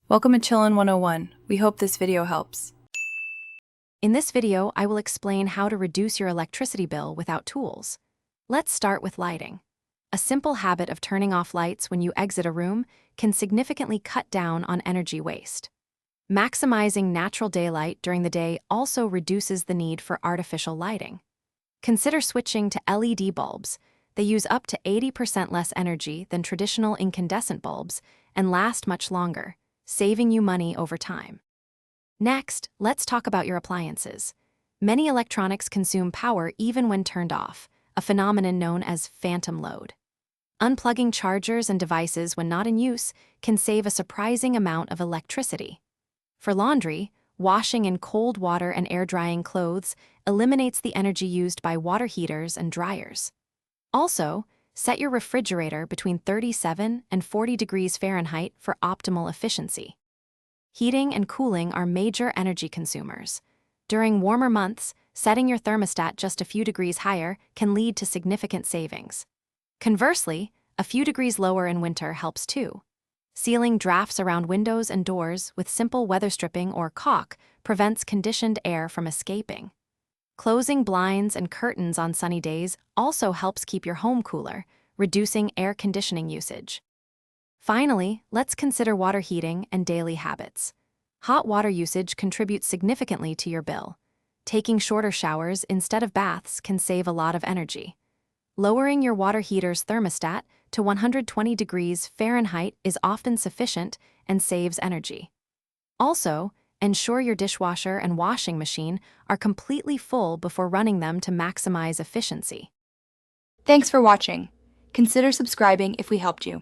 Welcome to Chillin' 101. We hope this video helps. In this video, I will explain how to reduce your electricity bill without tools. Let's start with lighting. A simple habit of turning off lights when you exit a room can significantly cut down on energy waste. Maximizing natural daylight during the day also reduces the need for artificial lighting. Consider switching to LED bulbs. They use up to 80% less energy than traditional incandescent bulbs and last much longer, saving you money over time. Next, let's talk about your appliances. Many electronics consume power even when turned off, a phenomenon known as phantom load. Unplugging chargers and devices when not in use can save a surprising amount of electricity. For laundry, washing in cold water and air-drying clothes eliminates the energy used by water heaters and dryers. Also, set your refrigerator between 37 and 40 degrees Fahrenheit for optimal efficiency. Heating and cooling are major energy consumers. During warmer months, setting your thermostat just a few degrees higher can lead to significant savings. Conversely, a few degrees lower in winter helps too. Sealing drafts around windows and doors with simple weather stripping or caulk prevents conditioned air from escaping. Closing blinds and curtains on sunny days also helps keep your home cooler, reducing air conditioning usage. Finally, let's consider water heating and daily habits. Hot water usage contributes significantly to your bill. Taking shorter showers instead of baths can save a lot of energy. Lowering your water heater's thermostat to 120 degrees Fahrenheit is often sufficient and saves energy. Also, ensure your dishwasher and washing machine are completely full before running them to maximize efficiency. Thanks for watching. Consider subscribing if we helped you.